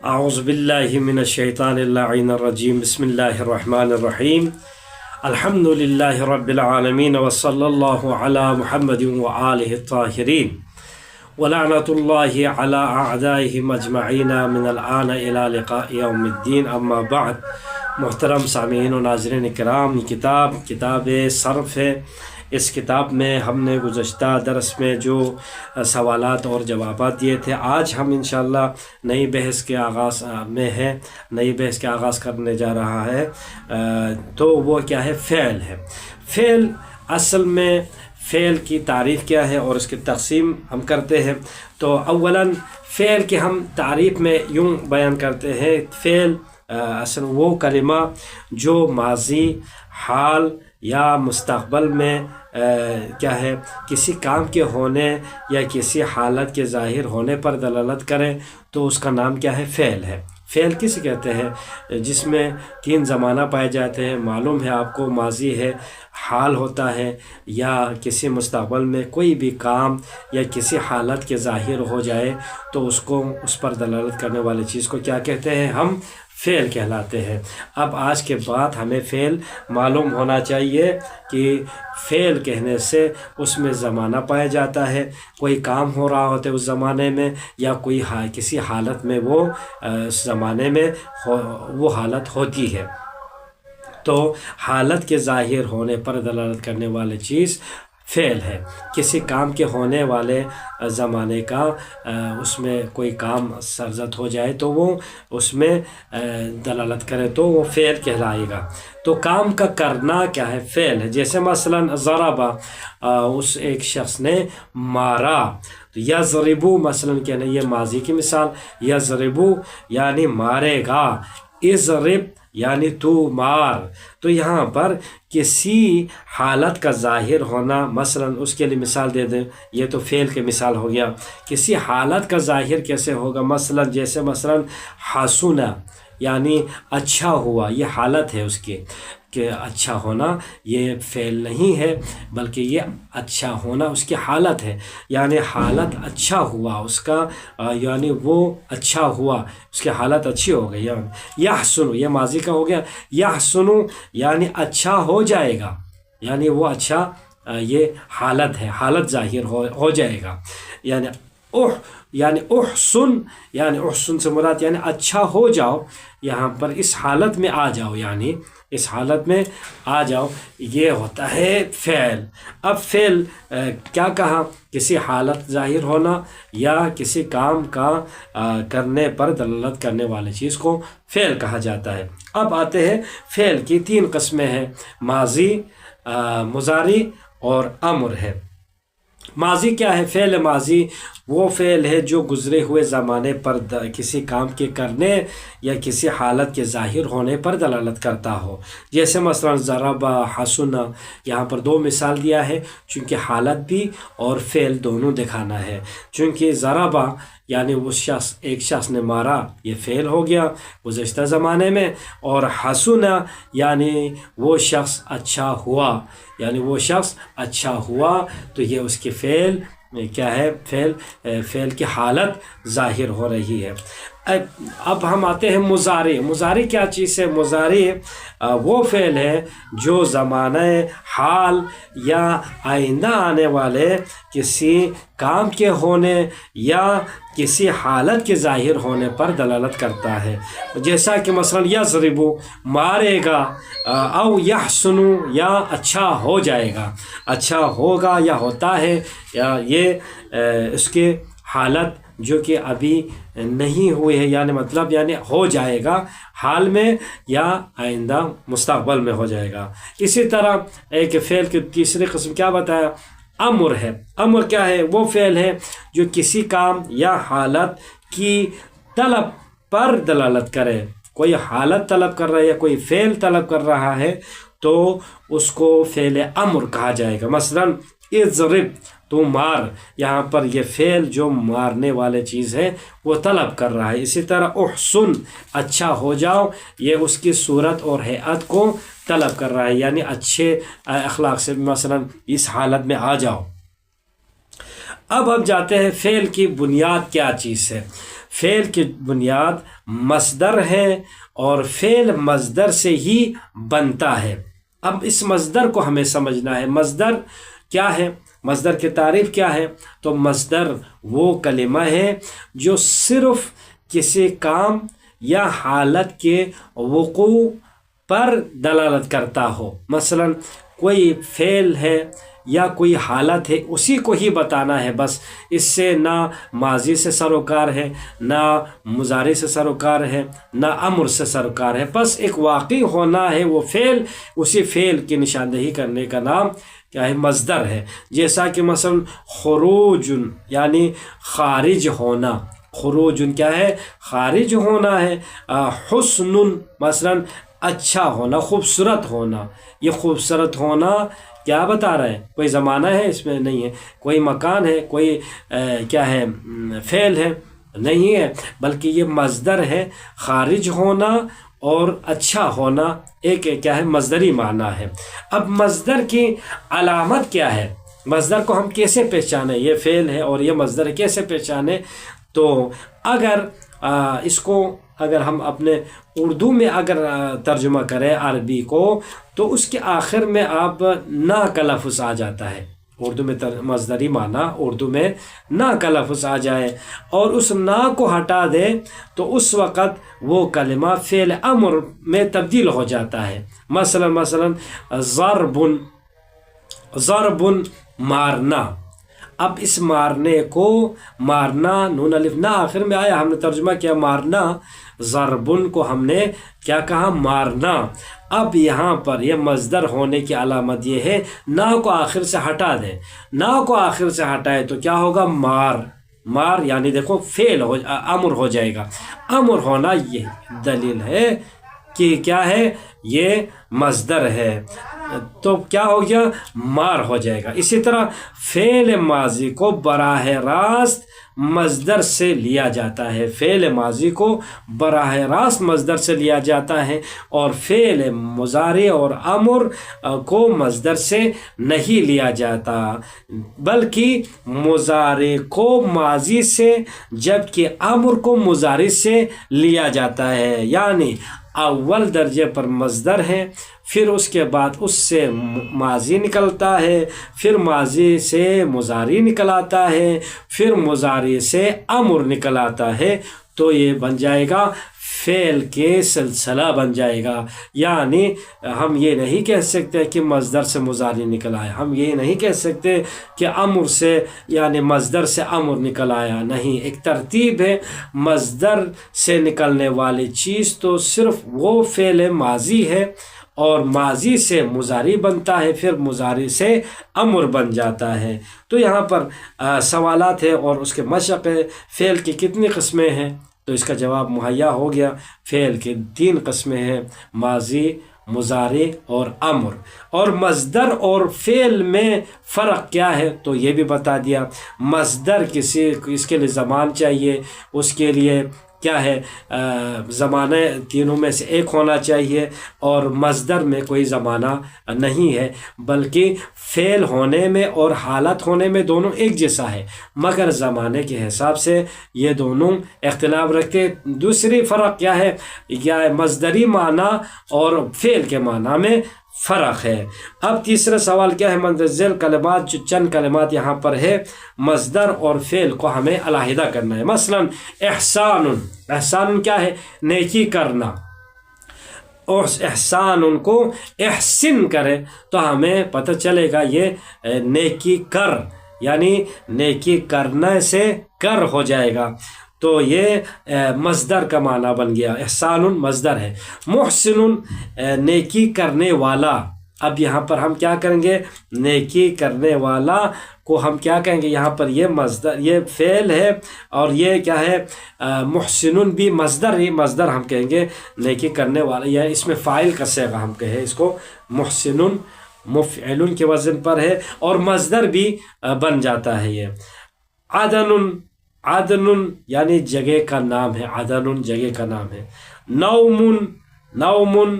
اعوذ باللہ من الشیطان اللعین الرجیم بسم اللہ الرحمن الرحیم الحمد للہ رب العالمین وصلی اللہ علی محمد وآلہ الطاہرین ولعنۃ اللہ علی اعدائہم اجمعین من الآن الی لقاء یوم الدین اما بعد۔ محترم سامعین و ناظرین کرام، کتاب صرف ہے۔ اس کتاب میں ہم نے گزشتہ درس میں جو سوالات اور جوابات دیے تھے، آج ہم انشاءاللہ نئی بحث کے آغاز میں ہیں، نئی بحث کے آغاز کرنے جا رہا ہے۔ تو وہ کیا ہے؟ فعل ہے۔ فعل اصل میں فعل کی تعریف کیا ہے اور اس کی تقسیم ہم کرتے ہیں۔ تو اولاً فعل کی ہم تعریف میں یوں بیان کرتے ہیں، فعل اصل وہ کلمہ جو ماضی، حال یا مستقبل میں کیا ہے کسی کام کے ہونے یا کسی حالت کے ظاہر ہونے پر دلالت کرے تو اس کا نام کیا ہے؟ فعل ہے۔ فعل کسے کہتے ہیں؟ جس میں تین زمانہ پائے جاتے ہیں، معلوم ہے آپ کو، ماضی ہے، حال ہوتا ہے، یا کسی مستقبل میں کوئی بھی کام یا کسی حالت کے ظاہر ہو جائے تو اس پر دلالت کرنے والی چیز کو کیا کہتے ہیں؟ ہم فعل کہلاتے ہیں۔ اب آج کے بعد ہمیں فعل معلوم ہونا چاہیے کہ فعل کہنے سے اس میں زمانہ پایا جاتا ہے، کوئی کام ہو رہا ہوتا ہے اس زمانے میں، یا کوئی کسی حالت میں وہ اس زمانے میں وہ حالت ہوتی ہے۔ تو حالت کے ظاہر ہونے پر دلالت کرنے والی چیز فعل ہے۔ کسی کام کے ہونے والے زمانے کا اس میں کوئی کام سرزد ہو جائے تو وہ اس میں دلالت کرے تو وہ فعل کہلائے گا۔ تو کام کا کرنا کیا ہے؟ فعل ہے۔ جیسے مثلا ضربہ، اس ایک شخص نے مارا، تو یضربو مثلا کہنا، یہ ماضی کی مثال، یضربو یعنی مارے گا، اضرب یعنی تو مار۔ تو یہاں پر کسی حالت کا ظاہر ہونا، مثلا اس کے لیے مثال دے دیں، یہ تو فعل کی مثال ہو گیا۔ کسی حالت کا ظاہر کیسے ہوگا؟ مثلا جیسے مثلا حسن یعنی اچھا ہوا، یہ حالت ہے اس کی کہ اچھا ہونا، یہ فعل نہیں ہے بلکہ یہ اچھا ہونا اس کی حالت ہے، یعنی حالت اچھا ہوا اس کا، یعنی وہ اچھا ہوا، اس کی حالت اچھی ہو گئی۔ یحسن یہ ماضی کا ہو گیا، یحسن یعنی اچھا ہو جائے گا، یعنی وہ اچھا، یہ حالت ہے، حالت ظاہر ہو جائے گا۔ یعنی احسن یعنی احسن سے مراد یعنی اچھا ہو جاؤ، یہاں پر اس حالت میں آ جاؤ، یعنی اس حالت میں آ جاؤ، یہ ہوتا ہے فعل۔ اب فعل کیا کہا؟ کسی حالت ظاہر ہونا یا کسی کام کا کرنے پر دلالت کرنے والی چیز کو فعل کہا جاتا ہے۔ اب آتے ہیں فعل کی تین قسمیں ہیں، ماضی، مضارع اور امر ہے۔ ماضی کیا ہے؟ فعل ماضی وہ فعل ہے جو گزرے ہوئے زمانے پر کسی کام کے کرنے یا کسی حالت کے ظاہر ہونے پر دلالت کرتا ہو۔ جیسے مثلا ضربہ، حسن، یہاں پر دو مثال دیا ہے چونکہ حالت بھی اور فعل دونوں دکھانا ہے۔ چونکہ ضربہ یعنی ایک شخص نے مارا، یہ فعل ہو گیا گزشتہ زمانے میں، اور حسن یعنی وہ شخص اچھا ہوا، یعنی وہ شخص اچھا ہوا، تو یہ اس کی فعل کیا ہے؟ فعل کی حالت ظاہر ہو رہی ہے۔ اب ہم آتے ہیں مضارع۔ مضارع کیا چیز ہے؟ مضارع وہ فعل ہے جو زمانہ حال یا آئندہ آنے والے کسی کام کے ہونے یا کسی حالت کے ظاہر ہونے پر دلالت کرتا ہے۔ جیسا کہ مثلا یضرب مارے گا، او یحسن یا اچھا ہو جائے گا، اچھا ہوگا یا ہوتا ہے، یا یہ اس کی حالت جو کہ ابھی نہیں ہوئی ہے، یعنی مطلب یعنی ہو جائے گا حال میں یا آئندہ مستقبل میں ہو جائے گا۔ اسی طرح ایک فعل کی تیسری قسم کیا بتایا؟ امر ہے۔ امر کیا ہے؟ وہ فعل ہے جو کسی کام یا حالت کی طلب پر دلالت کرے۔ کوئی حالت طلب کر رہا ہے یا کوئی فعل طلب کر رہا ہے تو اس کو فعل امر کہا جائے گا۔ مثلا اضرب تو مار، یہاں پر یہ فعل جو مارنے والے چیز ہے وہ طلب کر رہا ہے۔ اسی طرح احسن اچھا ہو جاؤ، یہ اس کی صورت اور ہیئت کو طلب کر رہا ہے، یعنی اچھے اخلاق سے مثلا اس حالت میں آ جاؤ۔ اب ہم جاتے ہیں فعل کی بنیاد کیا چیز ہے۔ فعل کی بنیاد مصدر ہے اور فعل مصدر سے ہی بنتا ہے۔ اب اس مصدر کو ہمیں سمجھنا ہے، مصدر کیا ہے، مصدر کی تعریف کیا ہے؟ تو مصدر وہ کلمہ ہے جو صرف کسی کام یا حالت کے وقوع پر دلالت کرتا ہو۔ مثلا کوئی فعل ہے یا کوئی حالت ہے، اسی کو ہی بتانا ہے بس، اس سے نہ ماضی سے سروکار ہے، نہ مضارع سے سروکار ہے، نہ امر سے سروکار ہے، بس ایک واقع ہونا ہے وہ فعل، اسی فعل کی نشاندہی کرنے کا نام کیا ہے؟ مصدر ہے۔ جیسا کہ مثلا خروج یعنی خارج ہونا، خروج کیا ہے؟ خارج ہونا ہے۔ حسن مثلا اچھا ہونا، خوبصورت ہونا، یہ خوبصورت ہونا کیا بتا رہا ہے؟ کوئی زمانہ ہے اس میں؟ نہیں ہے۔ کوئی مکان ہے؟ کوئی کیا ہے فعل ہے؟ نہیں ہے، بلکہ یہ مصدر ہے۔ خارج ہونا اور اچھا ہونا ایک کیا ہے؟ مصدری معنی ہے۔ اب مصدر کی علامت کیا ہے؟ مصدر کو ہم کیسے پہچانیں؟ یہ فعل ہے اور یہ مصدر ہے، کیسے پہچانیں؟ تو اگر اس کو اگر ہم اپنے اردو میں اگر ترجمہ کریں عربی کو، تو اس کے آخر میں آپ نا کا لفظ آ جاتا ہے۔ اردو میں مصدری معنی اردو میں نا کا لفظ آ جائے اور اس نا کو ہٹا دے تو اس وقت وہ کلمہ فعل امر میں تبدیل ہو جاتا ہے۔ مثلا ضرب مارنا۔ اب اس مارنے کو، مارنا نون الف نا آخر میں آیا، ہم نے ترجمہ کیا مارنا، ضربن کو ہم نے کیا کہا؟ مارنا۔ اب یہاں پر یہ مصدر ہونے کی علامت یہ ہے، نا کو آخر سے ہٹا دیں، نا کو آخر سے ہٹائے تو کیا ہوگا؟ مار یعنی دیکھو فعل امر ہو جائے گا۔ امر ہونا یہ دلیل ہے کہ کیا ہے؟ یہ مصدر ہے، تو کیا ہو گیا؟ مار ہو جائے گا۔ اسی طرح فعل ماضی کو براہ راست مصدر سے لیا جاتا ہے، فعل ماضی کو براہ راست مصدر سے لیا جاتا ہے، اور فعل مضارع اور امر کو مصدر سے نہیں لیا جاتا، بلکہ مضارع کو ماضی سے جبکہ امر کو مضارع سے لیا جاتا ہے۔ یعنی اول درجے پر مصدر ہے، پھر اس کے بعد اس سے ماضی نکلتا ہے، پھر ماضی سے مضارع نکل آتا ہے، پھر مضارع سے امر نکل آتا ہے، تو یہ بن جائے گا فعل کے سلسلہ بن جائے گا۔ یعنی ہم یہ نہیں کہہ سکتے کہ مصدر سے مضارع نکل آیا، ہم یہ نہیں کہہ سکتے کہ امر سے یعنی مصدر سے امر نکل آیا، نہیں، ایک ترتیب ہے۔ مصدر سے نکلنے والی چیز تو صرف وہ فعل ماضی ہے، اور ماضی سے مضارع بنتا ہے، پھر مضارع سے امر بن جاتا ہے۔ تو یہاں پر سوالات ہے اور اس کے مشق ہے، فعل کی کتنی قسمیں ہیں؟ تو اس کا جواب مہیا ہو گیا، فعل کی 3 قسمیں ہیں، ماضی، مضارع اور امر۔ اور مصدر اور فعل میں فرق کیا ہے تو یہ بھی بتا دیا۔ مصدر اس کے لیے زمان چاہیے، اس کے لیے کیا ہے؟ زمانہ تینوں میں سے ایک ہونا چاہیے، اور مصدر میں کوئی زمانہ نہیں ہے، بلکہ فعل ہونے میں اور حالت ہونے میں دونوں ایک جیسا ہے، مگر زمانے کے حساب سے یہ دونوں اختلاف رکھتے۔ دوسری فرق کیا ہے؟ مصدری معنی اور فعل کے معنی میں فرق ہے۔ اب تیسرا سوال کیا ہے؟ مندرجہ کلمات جو چند کلمات یہاں پر ہے، مصدر اور فعل کو ہمیں علیحدہ کرنا ہے۔ مثلا احسان کیا ہے؟ نیکی کرنا، اور احسان کو احسن کرے تو ہمیں پتہ چلے گا یہ نیکی کر، یعنی نیکی کرنے سے کر ہو جائے گا، تو یہ مصدر کا معنی بن گیا، احسان مصدر ہے۔ محسن نیکی کرنے والا، اب یہاں پر ہم کیا کریں گے؟ نیکی کرنے والا کو ہم کیا کہیں گے؟ یہاں پر یہ مصدر، یہ فعل ہے، اور یہ کیا ہے؟ محسن بھی مصدر ہم کہیں گے، نیکی کرنے والا، یا اس میں فاعل کا صیغہ ہم کہیں اس کو، محسن مفعل کے وزن پر ہے، اور مصدر بھی بن جاتا ہے۔ یہ عدن یعنی جگہ کا نام ہے، عدن جگہ کا نام ہے۔ نوم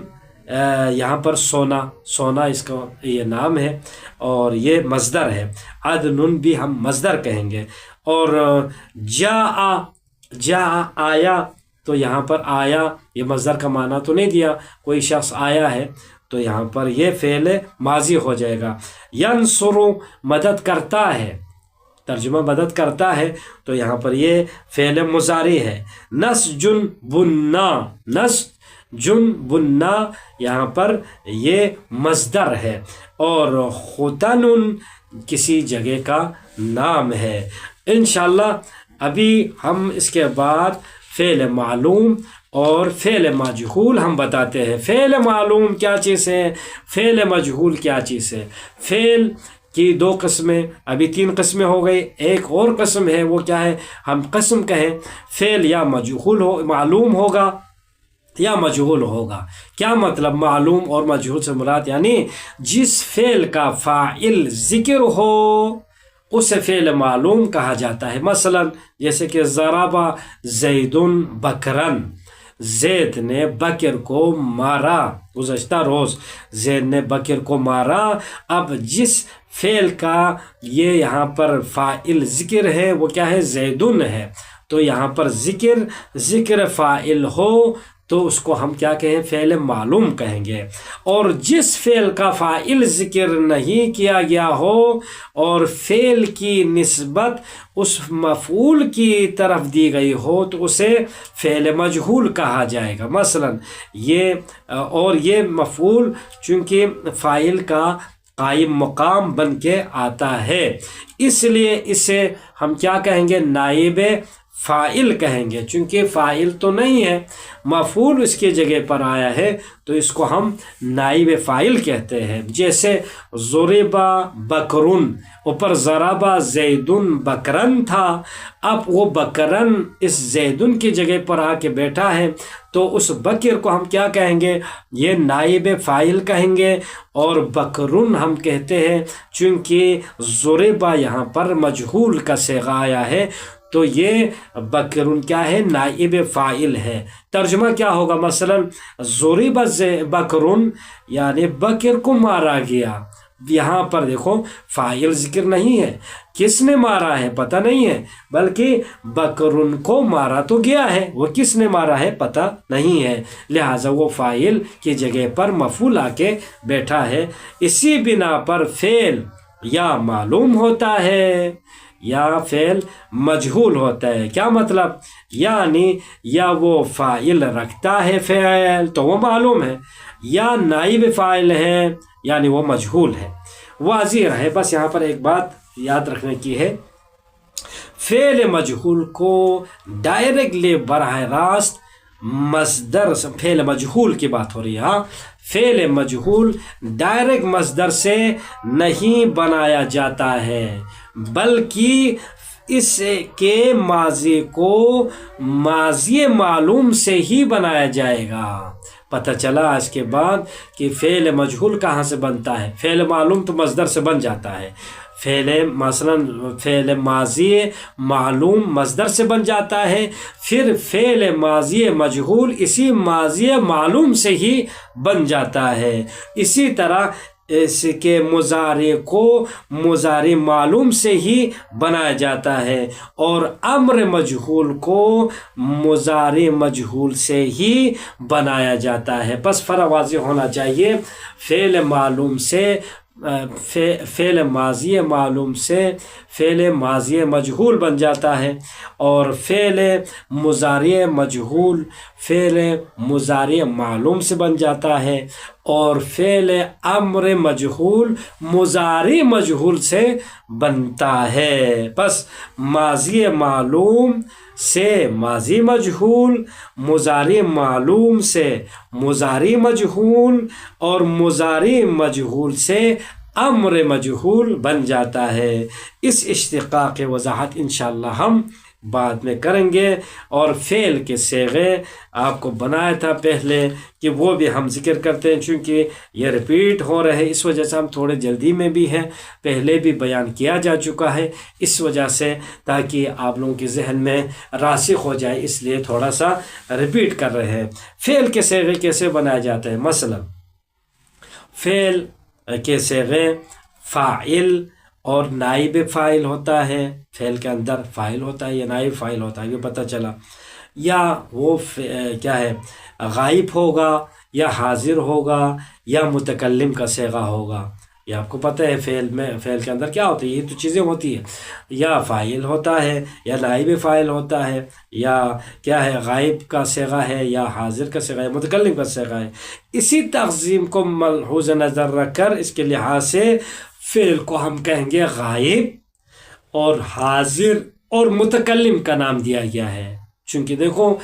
یہاں پر سونا اس کا یہ نام ہے، اور یہ مصدر ہے۔ عدن بھی ہم مصدر کہیں گے۔ اور جا آیا، تو یہاں پر آیا یہ مصدر کا معنی تو نہیں دیا، کوئی شخص آیا ہے تو یہاں پر یہ فعل ماضی ہو جائے گا۔ ینصر مدد کرتا ہے، ترجمہ مدد کرتا ہے، تو یہاں پر یہ فعل مضارع ہے۔ نسجن بننا، نسجن بننا یہاں پر یہ مصدر ہے، اور ختن کسی جگہ کا نام ہے۔ انشاءاللہ ابھی ہم اس کے بعد فعل معلوم اور فعل مجہول ہم بتاتے ہیں۔ فعل معلوم کیا چیز ہے، فعل مجہول کیا چیز ہے۔ فعل کی دو قسمیں، ابھی تین قسمیں ہو گئی، ایک اور قسم ہے، وہ کیا ہے، ہم قسم کہیں فعل یا مجہول ہو، معلوم ہوگا یا مجہول ہوگا۔ کیا مطلب معلوم اور مجہول سے مراد، یعنی جس فعل کا فاعل ذکر ہو اسے فعل معلوم کہا جاتا ہے۔ مثلا جیسے کہ ضربا زید بکرن، زید نے بکر کو مارا، گزشتہ روز زید نے بکر کو مارا۔ اب جس فعل کا یہ یہاں پر فاعل ذکر ہے وہ کیا ہے، زیدن ہے، تو یہاں پر ذکر فاعل ہو تو اس کو ہم کیا کہیں، فعل معلوم کہیں گے۔ اور جس فعل کا فاعل ذکر نہیں کیا گیا ہو اور فعل کی نسبت اس مفعول کی طرف دی گئی ہو تو اسے فعل مجہول کہا جائے گا۔ مثلا یہ مفعول چونکہ فاعل کا قائم مقام بن کے آتا ہے، اس لیے اسے ہم کیا کہیں گے، نائب فاعل کہیں گے، چونکہ فاعل تو نہیں ہے، مفعول اس کی جگہ پر آیا ہے تو اس کو ہم نائب فاعل کہتے ہیں۔ جیسے ضربا بکرن، اوپر ضربا زیدن بکرن تھا، اب وہ بکرن اس زیدن کی جگہ پر آ کے بیٹھا ہے تو اس بکر کو ہم کیا کہیں گے، یہ نائب فاعل کہیں گے، اور بکرن ہم کہتے ہیں چونکہ ضربا یہاا پر مجہول کا صیغہ آیا ہے تو یہ بکرن کیا ہے، نائب فاعل ہے۔ ترجمہ کیا ہوگا، مثلا ضرب بکرن یعنی بکر کو مارا گیا، یہاں پر دیکھو فاعل ذکر نہیں ہے، کس نے مارا ہے پتہ نہیں ہے، بلکہ بکرن کو مارا تو گیا ہے، وہ کس نے مارا ہے پتہ نہیں ہے، لہٰذا وہ فاعل کی جگہ پر مفعول آ کے بیٹھا ہے۔ اسی بنا پر فعل یا معلوم ہوتا ہے یا فعل مجہول ہوتا ہے۔ کیا مطلب، یعنی یا وہ فاعل رکھتا ہے فعل تو وہ معلوم ہے، یا نائب فاعل ہے یعنی وہ مجہول ہے۔ واضح رہے، بس یہاں پر ایک بات یاد رکھنے کی ہے، فعل مجہول کو ڈائریکٹلی براہ راست مصدر، فعل مجہول کی بات ہو رہی ہے، ہاں فعل مجہول ڈائریکٹ مصدر سے نہیں بنایا جاتا ہے، بلکہ اس کے ماضی کو ماضی معلوم سے ہی بنایا جائے گا۔ پتہ چلا آج کے بعد کہ فعل مجہول کہاں سے بنتا ہے، فعل معلوم تو مصدر سے بن جاتا ہے، فعل ماضی معلوم مصدر سے بن جاتا ہے، پھر فعل ماضی مجہول اسی ماضی معلوم سے ہی بن جاتا ہے۔ اسی طرح اس کے مضارع کو مضارع معلوم سے ہی بنایا جاتا ہے، اور امر مجہول کو مضارع مجہول سے ہی بنایا جاتا ہے۔ بس فرق واضح ہونا چاہیے، فعل معلوم سے فعل ماضی معلوم سے فعل ماضی مجہول بن جاتا ہے، اور فعل مضارع مجہول فعل مضارع معلوم سے بن جاتا ہے، اور فعل امر مجہول مضارع مجہول سے بنتا ہے۔ بس ماضی معلوم سے ماضی مجہول، مضارع معلوم سے مضارع مجہول، اور مضارع مجہول سے امر مجہول بن جاتا ہے۔ اس اشتقاق وضاحت انشاءاللہ ہم بعد میں کریں گے، اور فعل کے صیغے آپ کو بنایا تھا پہلے کہ وہ بھی ہم ذکر کرتے ہیں، چونکہ یہ ریپیٹ ہو رہے ہیں اس وجہ سے ہم تھوڑے جلدی میں بھی ہیں، پہلے بھی بیان کیا جا چکا ہے، اس وجہ سے تاکہ آپ لوگوں کے ذہن میں راسخ ہو جائے اس لیے تھوڑا سا ریپیٹ کر رہے ہیں۔ فعل کے صیغے کیسے بنایا جاتا ہے، مثلا فعل کے صیغے فاعل اور نائب فاعل ہوتا ہے، فعل کے اندر فاعل ہوتا ہے یا نائب فاعل ہوتا ہے، یہ پتہ چلا. یا وہ کیا ہے، غائب ہوگا یا حاضر ہوگا یا متکلم کا صیغہ ہوگا. یہ آپ کو پتہ ہے فعل کے اندر کیا ہوتا ہے، یہ تو چیزیں ہوتی ہیں. یا فاعل ہوتا ہے یا نائب فاعل ہوتا ہے یا کیا ہے، غائب کا صیغہ ہے یا حاضر کا صیغہ ہے، متکلم کا صیغہ ہے. اسی تقسیم کو ملحوظ نظر رکھ کر اس کے لحاظ سے فعل کو ہم کہیں گے غائب اور حاضر اور متکلم کا نام دیا گیا ہے. چونکہ دیکھو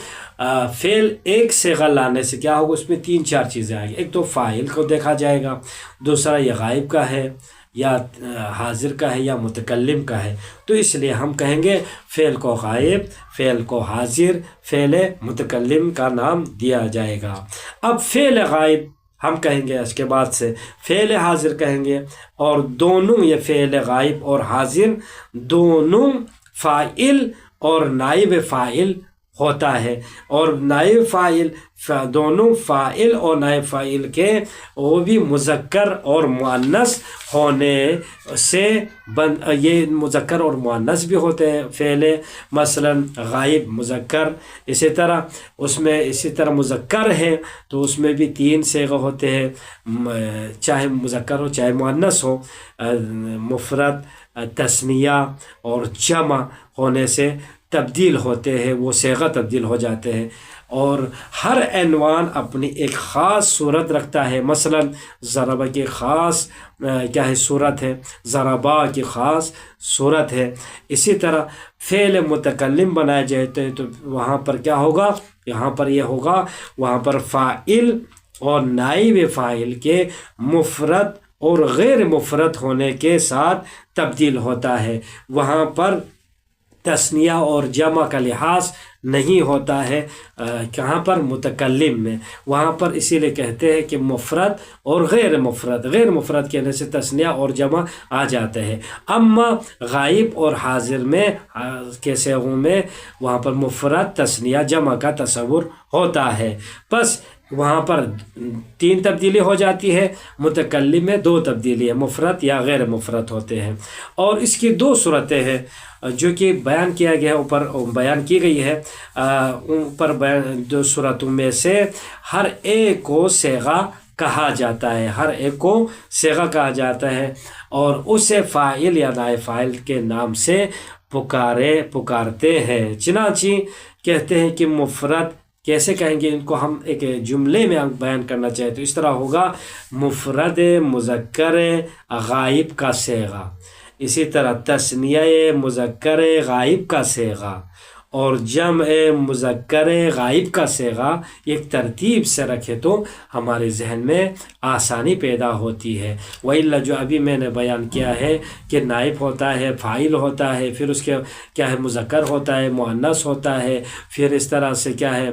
فعل ایک صیغہ لانے سے کیا ہوگا، اس میں 3-4 چیزیں آئیں گی. ایک تو فاعل کو دیکھا جائے گا، دوسرا یہ غائب کا ہے یا حاضر کا ہے یا متکلم کا ہے. تو اس لیے ہم کہیں گے فعل کو غائب، فعل کو حاضر، فعل متکلم کا نام دیا جائے گا. اب فعل غائب ہم کہیں گے، اس کے بعد سے فعل حاضر کہیں گے، اور دونوں یہ فعل غائب اور حاضر دونوں فاعل اور نائب فاعل ہوتا ہے. اور نائب فاعل دونوں فاعل اور نائب فاعل کے وہ بھی مذکر اور مؤنث ہونے سے یہ مذکر اور مؤنث بھی ہوتے ہیں فعل. مثلا غائب مذکر، اسی طرح مذکر ہے تو اس میں بھی 3 صیغے ہوتے ہیں، چاہے مذکر ہو چاہے مؤنث ہو. مفرد، تثنیہ اور جمع ہونے سے تبدیل ہوتے ہیں، وہ صیغہ تبدیل ہو جاتے ہیں. اور ہر عنوان اپنی ایک خاص صورت رکھتا ہے. مثلا ضربہ کی خاص کیا ہے صورت ہے، ضربہ کی خاص صورت ہے. اسی طرح فعل متکلم بنائے جاتے ہیں تو وہاں پر کیا ہوگا، یہاں پر یہ ہوگا، وہاں پر فاعل اور نائب فاعل کے مفرد اور غیر مفرد ہونے کے ساتھ تبدیل ہوتا ہے. وہاں پر تثنیہ اور جمع کا لحاظ نہیں ہوتا ہے. کہاں پر، متکلم میں. وہاں پر اسی لیے کہتے ہیں کہ مفرد اور غیر مفرد کہنے سے تثنیہ اور جمع آ جاتے ہیں. اما غائب اور حاضر میں کے صیغوں میں وہاں پر مفرد، تثنیہ، جمع کا تصور ہوتا ہے. بس وہاں پر 3 تبدیلی ہو جاتی ہے، متکلم میں 2 تبدیلی ہے، مفرد یا غیر مفرد ہوتے ہیں. اور اس کی 2 صورتیں ہیں جو کہ بیان کیا گیا ہے، اوپر بیان کی گئی ہے. اوپر 2 صورتوں میں سے ہر ایک کو صیغہ کہا جاتا ہے، ہر ایک کو صیغہ کہا جاتا ہے، اور اسے فاعل یا نائب فاعل کے نام سے پکارتے ہیں. چنانچہ کہتے ہیں کہ مفرد کیسے کہیں گے، ان کو ہم ایک جملے میں بیان کرنا چاہے تو اس طرح ہوگا: مفرد مذکر غائب کا صیغہ، اسی طرح تثنیہ مذکر غائب کا صیغہ، اور جمع مذکر غائب کا صیغہ. ایک ترتیب سے رکھے تو ہمارے ذہن میں آسانی پیدا ہوتی ہے. وَإِلَّا جو ابھی میں نے بیان کیا ہے کہ نائب ہوتا ہے، فاعل ہوتا ہے، پھر اس کے کیا ہے مذکر ہوتا ہے، مؤنث ہوتا ہے، پھر اس طرح سے کیا ہے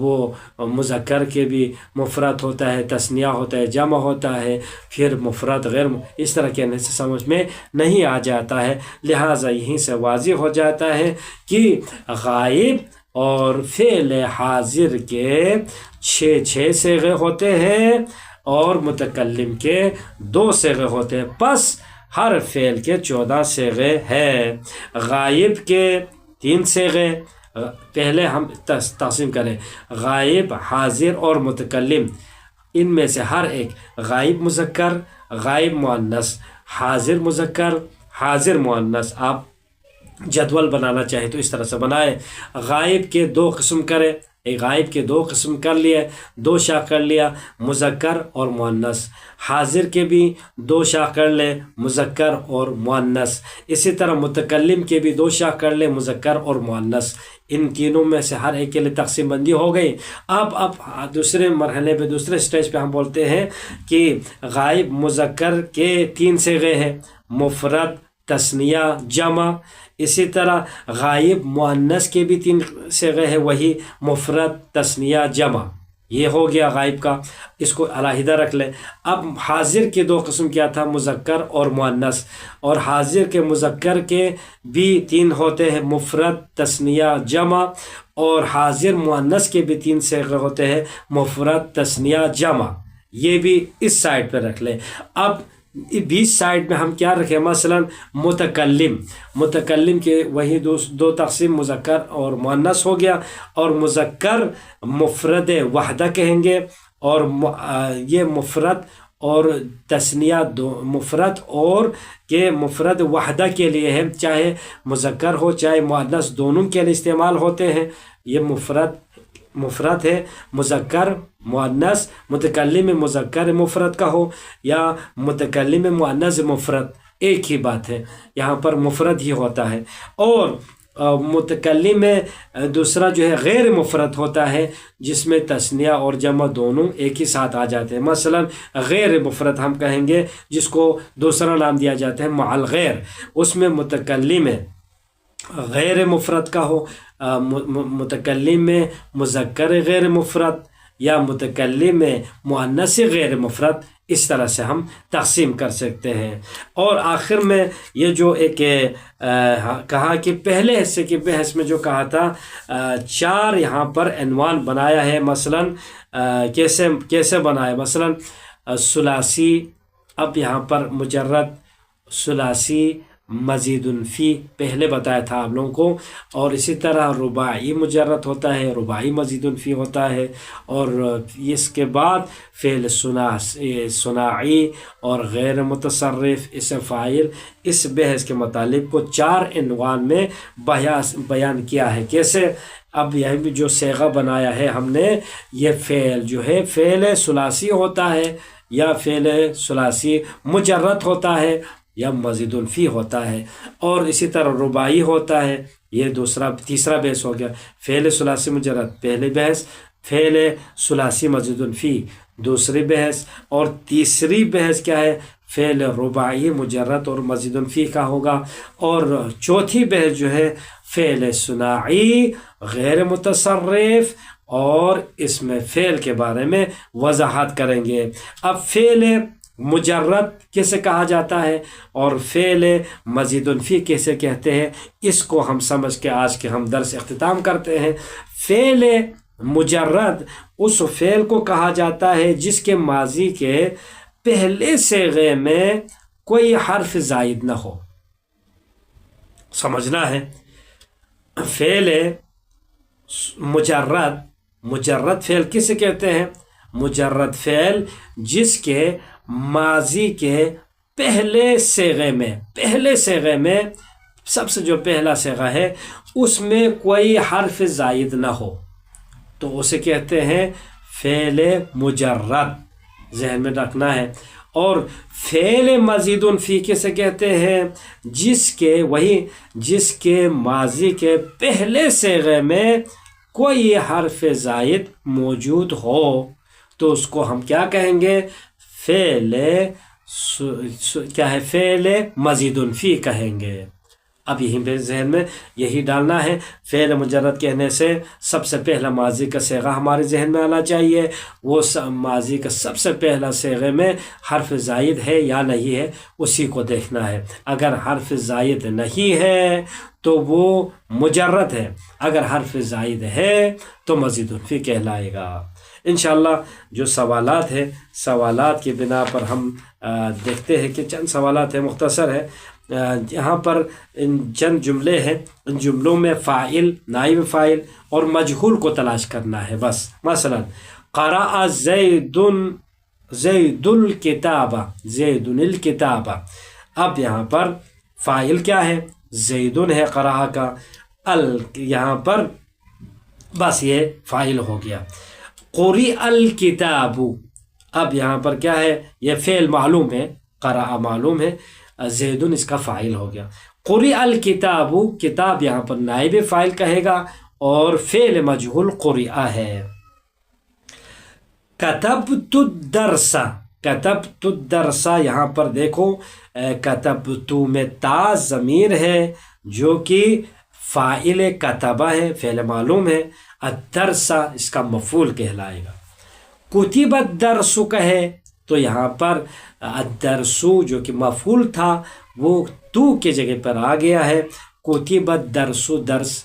وہ مذکر کے بھی مفرد ہوتا ہے، تثنیہ ہوتا ہے، جمع ہوتا ہے، پھر مفرد غیر اس طرح کہنے سے سمجھ میں نہیں آ جاتا ہے. لہٰذا یہیں سے واضح ہو جاتا ہے کہ غائب اور فعل حاضر کے 6 صیغے ہوتے ہیں اور متکلم کے 2 صیغے ہوتے ہیں. پس ہر فعل کے 14 صیغے ہیں. غائب کے 3 صیغے، پہلے ہم تقسیم کریں غائب، حاضر اور متکلم. ان میں سے ہر ایک غائب مذکر، غائب مؤنث، حاضر مذکر، حاضر مؤنث. آپ جدول بنانا چاہے تو اس طرح سے بنائے. غائب کے 2 قسم کرے، غائب کے 2 قسم کر لیے، 2 شاخ کر لیا، مذکر اور مؤنث. حاضر کے بھی 2 شاخ کر لے، مذکر اور مؤنث. اسی طرح متکلم کے بھی 2 شاخ کر لے، مذکر اور مؤنث. ان تینوں میں سے ہر ایک کے لیے تقسیم بندی ہو گئی. اب دوسرے مرحلے پہ، دوسرے سٹیج پہ ہم بولتے ہیں کہ غائب مذکر کے 3 صیغے ہیں، مفرد، تثنیہ، جمع. اسی طرح غائب مؤنث کے بھی 3 صیغے ہیں، وہی مفرد، تثنیہ، جمع. یہ ہو گیا غائب کا، اس کو علیحدہ رکھ لیں. اب حاضر کے 2 قسم کیا تھا، مذکر اور مؤنث. اور حاضر کے مذکر کے بھی 3 ہوتے ہیں، مفرد، تثنیہ، جمع. اور حاضر مؤنث کے بھی 3 صیغے ہوتے ہیں، مفرد، تثنیہ، جمع. یہ بھی اس سائڈ پہ رکھ لیں. اب بیچ سائڈ میں ہم کیا رکھیں، مثلا متکلم کے وہی دو تقسیم مذکر اور مؤنث ہو گیا، اور مذکر مفرد وحدہ کہیں گے، اور یہ مفرد اور تثنیہ مفرد اور کہ مفرد وحدہ کے لیے ہے، چاہے مذکر ہو چاہے مؤنث دونوں کے لیے استعمال ہوتے ہیں۔ یہ مفرد ہے، مذکر مؤنث، متکلم مذکر مفرد کا ہو یا متکلم مؤنث مفرد، ایک ہی بات ہے، یہاں پر مفرد ہی ہوتا ہے۔ اور متکلم میں دوسرا جو ہے غیر مفرد ہوتا ہے، جس میں تثنیہ اور جمع دونوں ایک ہی ساتھ آ جاتے ہیں۔ مثلا غیر مفرد ہم کہیں گے جس کو دوسرا نام دیا جاتا ہے مع الغیر، اس میں متکلم غیر مفرد کا ہو، متکلم میں مذکر غیر مفرد یا متکلم میں مؤنث غیر مفرد، اس طرح سے ہم تقسیم کر سکتے ہیں۔ اور آخر میں یہ جو ایک کہا کہ پہلے حصے کی بحث میں جو کہا تھا، 4 یہاں پر عنوان بنایا ہے، مثلا کیسے بنایا، مثلا ثلاثی، اب یہاں پر مجرد ثلاثی مزید فی پہلے بتایا تھا آپ لوگوں کو، اور اسی طرح رباعی مجرد ہوتا ہے، رباعی مزید فی ہوتا ہے، اور اس کے بعد فعل ثنائی اور غیر متصرف، اسم فاعل، اس بحث کے متعلق کو 4 عنوان میں بیان کیا ہے۔ کیسے، اب یہاں بھی جو صیغہ بنایا ہے ہم نے، یہ فعل جو ہے فعل ثلاثی ہوتا ہے یا فعل ثلاثی مجرد ہوتا ہے یا مزید فی ہوتا ہے، اور اسی طرح رباعی ہوتا ہے۔ یہ تیسرا بحث ہو گیا، فعل ثلاثی مجرد پہلی بحث، فعل ثلاثی مزید فی دوسری بحث، اور تیسری بحث کیا ہے، فعل رباعی مجرد اور مزید فی کا ہوگا، اور چوتھی بحث جو ہے فعل ثنائی غیر متصرف، اور اس میں فعل کے بارے میں وضاحت کریں گے۔ اب فعل مجرد کیسے کہا جاتا ہے اور فعل مزید فی کیسے کہتے ہیں، اس کو ہم سمجھ کے آج کے ہم درس اختتام کرتے ہیں۔ فعل مجرد اس فعل کو کہا جاتا ہے جس کے ماضی کے پہلے صیغے میں کوئی حرف زائد نہ ہو، سمجھنا ہے۔ فعل مجرد فعل کسے کہتے ہیں، مجرد فعل جس کے ماضی کے پہلے صیغے میں سب سے جو پہلا صیغہ ہے اس میں کوئی حرف زائد نہ ہو تو اسے کہتے ہیں فعل مجرد، ذہن میں رکھنا ہے۔ اور فعل مزید فی کسے کہتے ہیں، جس کے ماضی کے پہلے صیغے میں کوئی حرف زائد موجود ہو تو اس کو ہم کیا کہیں گے، فعل مزید فی کہیں گے۔ اب یہیں پہ ذہن میں یہی ڈالنا ہے، فعل مجرد کہنے سے سب سے پہلا ماضی کا صیغہ ہمارے ذہن میں آنا چاہیے، وہ ماضی کا سب سے پہلا صیغے میں حرف زائد ہے یا نہیں ہے اسی کو دیکھنا ہے۔ اگر حرف زائد نہیں ہے تو وہ مجرد ہے، اگر حرف زائد ہے تو مزید فی کہلائے گا۔ انشاءاللہ جو سوالات ہیں، سوالات کی بنا پر ہم دیکھتے ہیں کہ چند سوالات ہیں، مختصر ہے۔ یہاں پر چند جملے ہیں، ان جملوں میں فاعل، نائب فاعل اور مجہول کو تلاش کرنا ہے بس۔ مثلا قرأ زید الکتاب، اب یہاں پر فاعل کیا ہے، زیدن ہے قرأ کا، یہاں پر بس یہ فاعل ہو گیا۔ قرئ الکتاب، اب یہاں پر کیا ہے، یہ فعل معلوم ہے، قرأ معلوم ہے، زیدن اس کا فاعل ہو گیا۔ قرئ الکتاب، کتاب یہاں پر نائب فاعل کہے گا اور فعل مجہول قرئ ہے۔ کتبت الدرس، یہاں پر دیکھو کتبت میں تا ضمیر ہے جو کہ فاعل کتبہ ہے، فعل معلوم ہے، الدرس اس کا مفعول کہلائے گا۔ کتب الدرس کہے تو یہاں پر الدرس جو کہ مفعول تھا وہ تو کی جگہ پر آ گیا ہے۔ کتب الدرس، درس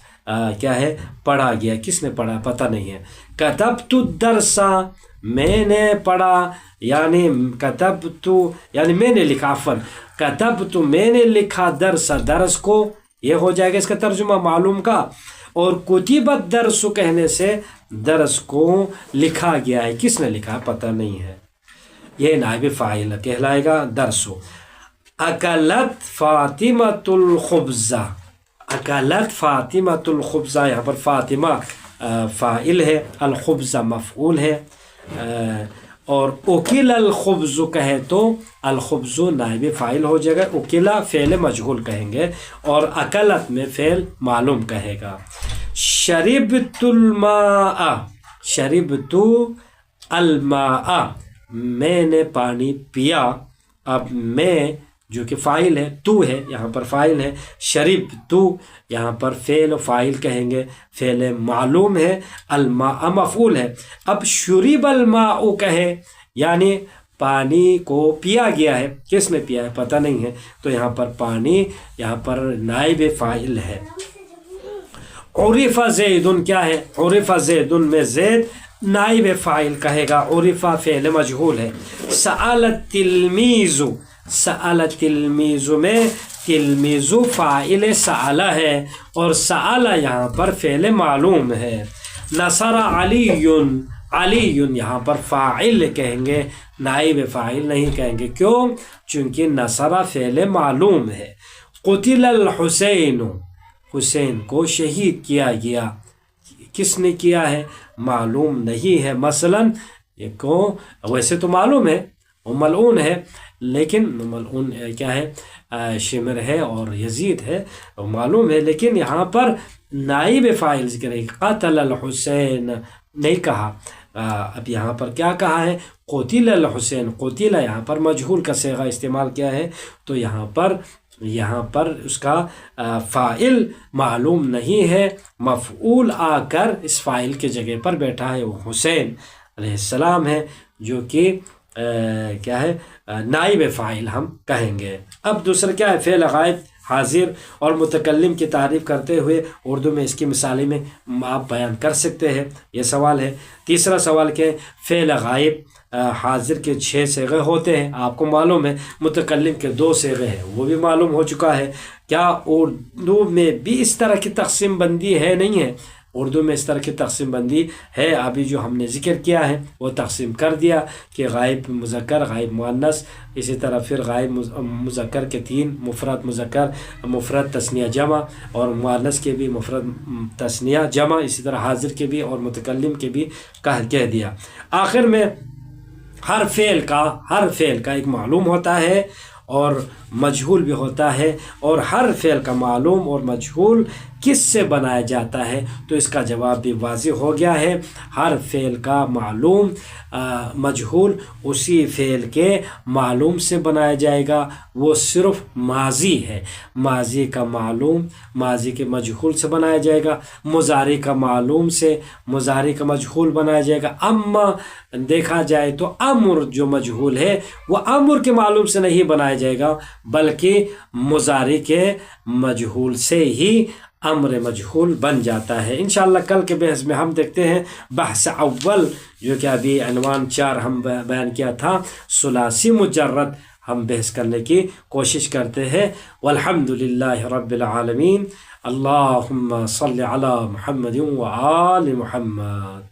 کیا ہے، پڑھا گیا، کس نے پڑھا پتہ نہیں ہے۔ کتبت الدرس، میں نے پڑھا، یعنی کتبت یعنی میں نے لکھا، عفواً کتبت میں نے لکھا درس کو، یہ ہو جائے گا اس کا ترجمہ معلوم کا. اور کتبت درس کہنے سے درس کو لکھا گیا ہے، کس نے لکھا پتہ نہیں ہے، یہ نائب فاعل کہلائے گا درس. اکلت فاطمۃ الخبز، اکلت فاطمۃ الخبز، یہاں پر فاطمہ فاعل ہے، الخبز مفعول ہے. اور اکل الخبز کہے تو الخبز نائب فاعل ہو جائے گا، اکلا فعل مجہول کہیں گے، اور اکلت میں فعل معلوم کہے گا. شربت الماء، شربت الماء میں نے پانی پیا. اب میں جو کہ فاعل ہے، تو ہے یہاں پر فاعل ہے، شرب تو یہاں پر فعل و فاعل کہیں گے، فعل معلوم ہے، الماء مفعول ہے. اب شرب الماء کہے یعنی پانی کو پیا گیا ہے، کس نے پیا ہے پتہ نہیں ہے، تو یہاں پر پانی یہاں پر نائب فاعل ہے. عرف زید کیا ہے، عرف زید میں زید نائب فاعل کہے گا، عرف فعل مجہول ہے. سأل التلمیذ، سأل التلمیذ میں تلمیذ فاعل سأل ہے، اور سأل یہاں پر فعل معلوم ہے. نصر علی، علی یہاں پر فاعل کہیں گے، نائب فاعل نہیں کہیں گے، کیوں؟ چونکہ نصر فعل معلوم ہے. قتل الحسین، حسین کو شہید کیا گیا، کس نے کیا ہے معلوم نہیں ہے. مثلا کو ویسے تو معلوم ہے وہ ملعون ہے، لیکن ملعون کیا ہے، شمر ہے اور یزید ہے، معلوم ہے، لیکن یہاں پر نائب فاعل ذکر ہے، قتل الحسین نہیں کہا. اب یہاں پر کیا کہا ہے، قتل الحسین، قتل یہاں پر مجہول کا صیغہ استعمال کیا ہے، تو یہاں پر اس کا فاعل معلوم نہیں ہے، مفعول آ کر اس فاعل کے جگہ پر بیٹھا ہے، وہ حسین علیہ السلام ہے، جو کہ کیا ہے نائب فاعل ہم کہیں گے. اب دوسرا کیا ہے، فعل غائب حاضر اور متکلم کی تعریف کرتے ہوئے اردو میں اس کی مثالیں میں آپ بیان کر سکتے ہیں، یہ سوال ہے. تیسرا سوال کہ فعل غائب حاضر کے 6 صیغے ہوتے ہیں، آپ کو معلوم ہے، متکلم کے 2 صیغے ہیں، وہ بھی معلوم ہو چکا ہے. کیا اردو میں بھی اس طرح کی تقسیم بندی ہے؟ نہیں ہے، اردو میں اس طرح کی تقسیم بندی ہے. ابھی جو ہم نے ذکر کیا ہے وہ تقسیم کر دیا کہ غائب مذکر، غائب مؤنث، اسی طرح پھر غائب مذکر کے 3، مفرد مذکر، مفرد تثنیہ جمع، اور مؤنث کے بھی مفرد تثنیہ جمع، اسی طرح حاضر کے بھی اور متکلم کے بھی کہہ دیا. آخر میں ہر فعل کا ایک معلوم ہوتا ہے اور مجہول بھی ہوتا ہے، اور ہر فعل کا معلوم اور مجہول کس سے بنایا جاتا ہے، تو اس کا جواب بھی واضح ہو گیا ہے. ہر فعل کا معلوم مجہول اسی فعل کے معلوم سے بنایا جائے گا، وہ صرف ماضی ہے، ماضی کا معلوم ماضی کے مجہول سے بنایا جائے گا، مضارع کا معلوم سے مضارع کا مجہول بنایا جائے گا. اما دیکھا جائے تو امر جو مجہول ہے وہ امر کے معلوم سے نہیں بنایا جائے گا، بلکہ مضارع کے مجہول سے ہی امر مجہول بن جاتا ہے. انشاءاللہ کل کے بحث میں ہم دیکھتے ہیں بحث اول، جو کہ ابھی عنوان 4 ہم بیان کیا تھا، ثلاثی مجرد، ہم بحث کرنے کی کوشش کرتے ہیں. والحمدللہ رب العالمین. اللہم صل علی محمد و آل محمد.